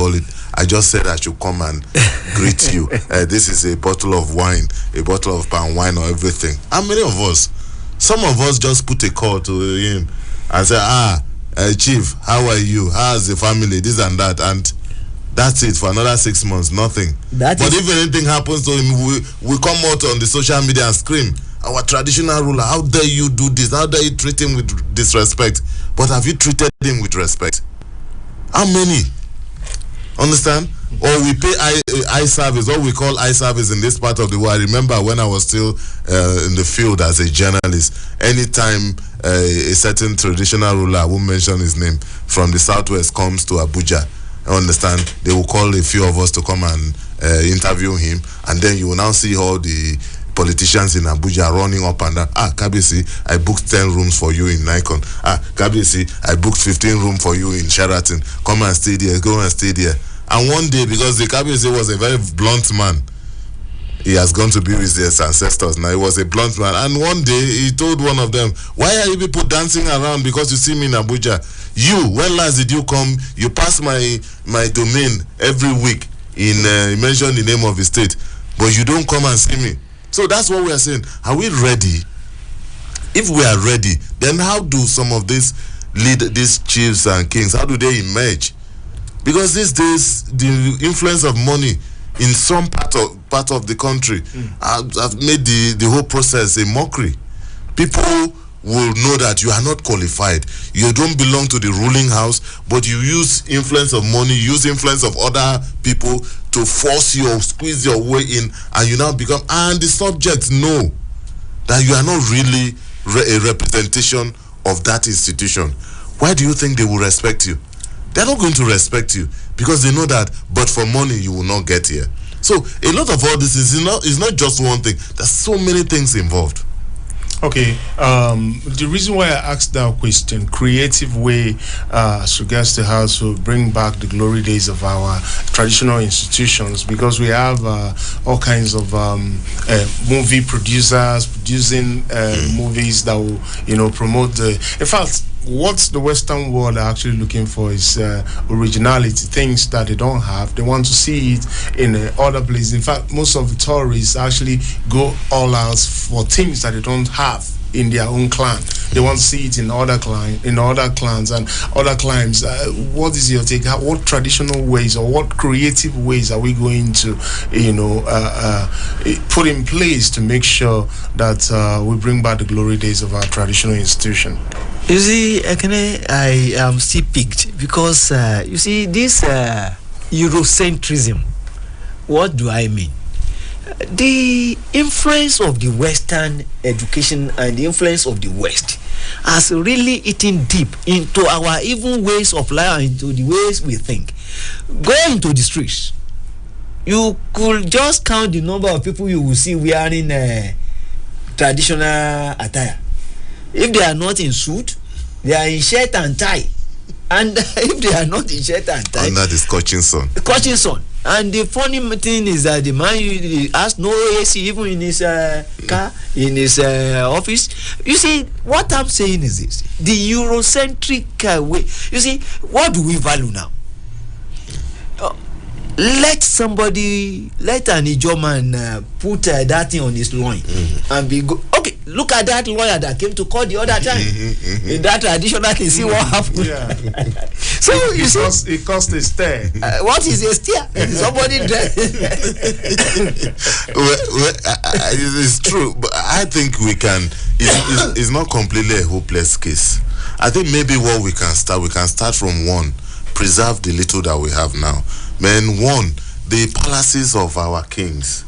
call it? I just said I should come and greet you. This is a bottle of wine, a bottle of palm wine or everything. How many of us? Some of us just put a call to him and say, Chief, how are you? How's the family? This and that. And that's it for another 6 months, nothing. But if anything happens to him, we come out on the social media and scream, our traditional ruler, how dare you do this? How dare you treat him with disrespect? But have you treated him with respect? How many? Understand? Or we pay eye service, what we call eye service in this part of the world. I remember when I was still in the field as a journalist, anytime a certain traditional ruler, I won't mention his name, from the southwest comes to Abuja, understand, they will call a few of us to come and interview him, and then you will now see all the politicians in Abuja running up and down. Kabisi, I booked 10 rooms for you in Nikon. Kabisi, I booked 15 rooms for you in Sheraton. Come and stay there, go and stay there. And one day, because the Kabisi was a very blunt man, he has gone to be with his ancestors now. He was a blunt man. And one day, he told one of them, why are you people dancing around because you see me in Abuja? You, when last did you come? You pass my domain every week. He mentioned the name of the state. But you don't come and see me. So that's what we are saying. Are we ready? If we are ready, then how do some of these chiefs and kings, how do they emerge? Because these days, the influence of money in some part of the country have made the whole process a mockery. People will know that you are not qualified. You don't belong to the ruling house, but you use influence of money, use influence of other people to force you or squeeze your way in, and you now become, and the subjects know that you are not really a representation of that institution. Why do you think they will respect you? They're not going to respect you because they know that, but for money, you will not get here. So a lot of all this is not just one thing. There's so many things involved. Okay, the reason why I asked that question, creative way as regards to how to bring back the glory days of our traditional institutions, because we have all kinds of movie producers producing movies that will, promote the. In fact, what the Western world are actually looking for is originality, things that they don't have. They want to see it in other places. In fact, most of the tourists actually go all out for things that they don't have in their own clan. They want to see it in other clans and other clans. What is your take? What traditional ways or what creative ways are we going to, put in place to make sure that we bring back the glory days of our traditional institution? You see, Ekene, I am still piqued because you see this Eurocentrism. What do I mean? The influence of the Western education and the influence of the West has really eaten deep into our even ways of life and into the ways we think. Go into the streets, you could just count the number of people you will see wearing traditional attire. If they are not in suit, they are in shirt and tie. And if they are not in shirt and tie, under the scorching sun. And the funny thing is that the man has no AC even in his car, in his office. You see, what I'm saying is this: the Eurocentric way. You see, what do we value now? Let an Ijo man put that thing on his loin and be good. Okay, look at that lawyer that came to court the other time. In that traditional thing, see what happened. Yeah. So you see, it cost a stare. What is a stare? Somebody dressed. It's true, but I think we can. It's not completely a hopeless case. I think maybe what we can start from one, preserve the little that we have now. Man, one, the palaces of our kings,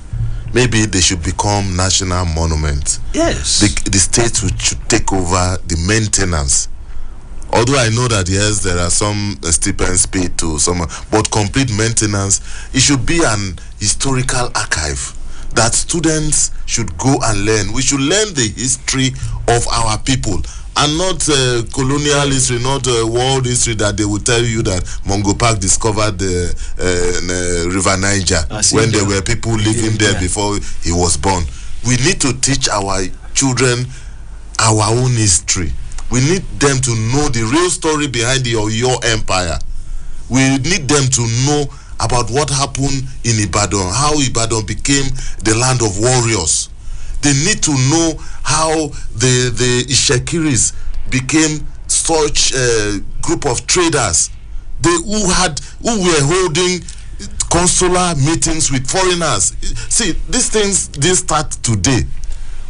maybe they should become national monuments. Yes. The state should take over the maintenance. Although I know that yes, there are some stipends paid to some, but complete maintenance, it should be an historical archive that students should go and learn. We should learn the history of our people. And not colonial history, not world history that they will tell you that Mungo Park discovered the River Niger when there were people living there before he was born. We need to teach our children our own history. We need them to know the real story behind the Oyo Empire. We need them to know about what happened in Ibadan, how Ibadan became the land of warriors. They need to know how the Ishekiris became such a group of traders. Who were holding consular meetings with foreigners. See, these things didn't start today.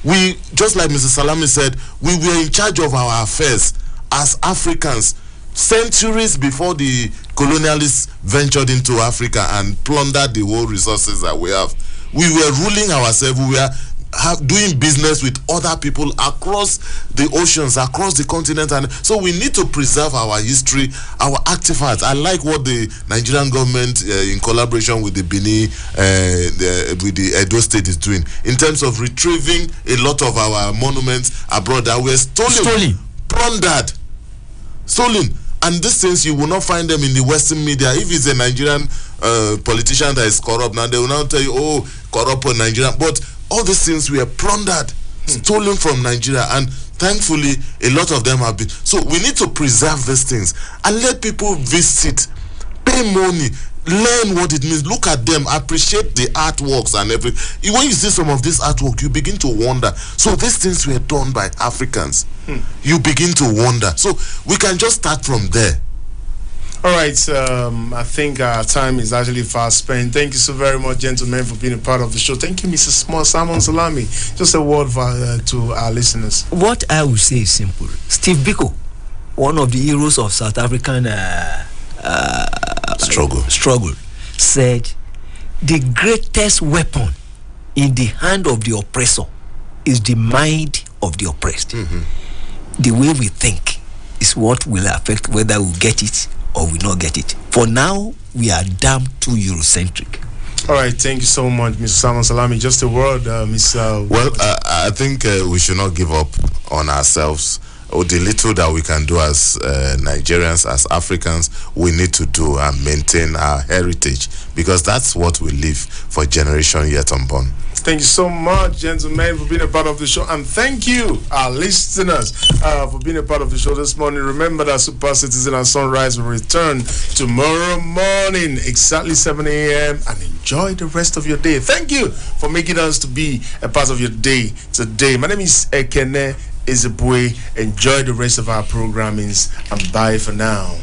We, just like Mr. Salami said, we were in charge of our affairs as Africans centuries before the colonialists ventured into Africa and plundered the whole resources that we have. We were ruling ourselves. We were doing business with other people across the oceans, across the continent, and so we need to preserve our history, our artifacts. I like what the Nigerian government, in collaboration with the Benin, with the Edo State, is doing in terms of retrieving a lot of our monuments abroad that were stolen, plundered, stolen. And these things, you will not find them in the Western media. If it's a Nigerian politician that is corrupt, now they will now tell you, oh, corrupt Nigerian. But all these things were plundered, stolen from Nigeria, and thankfully a lot of them have been. So we need to preserve these things and let people visit, pay money, learn what it means, look at them, appreciate the artworks and everything. When you see some of this artwork, you begin to wonder. So these things were done by Africans. You begin to wonder. So we can just start from there. All right, I think our time is actually fast spent. Thank you so very much, gentlemen, for being a part of the show. Thank you, Mr. Simon Salami. Just a word to our listeners. What I would say is simple. Steve Biko, one of the heroes of South African struggle, said the greatest weapon in the hand of the oppressor is the mind of the oppressed. The way we think is what will affect whether we get it or we not get it. For now, we are damn too Eurocentric. All right, thank you so much, Mr. Simon Salami. Just a word, Mr. Well, I think we should not give up on ourselves. The little that we can do as Nigerians, as Africans, we need to do and maintain our heritage, because that's what we leave for generation yet unborn. Thank you so much, gentlemen, for being a part of the show. And thank you, our listeners, for being a part of the show this morning. Remember that Super Citizen and Sunrise will return tomorrow morning, exactly 7 a.m. And enjoy the rest of your day. Thank you for making us to be a part of your day today. My name is Ekene Ezebue. Enjoy the rest of our programmings, and bye for now.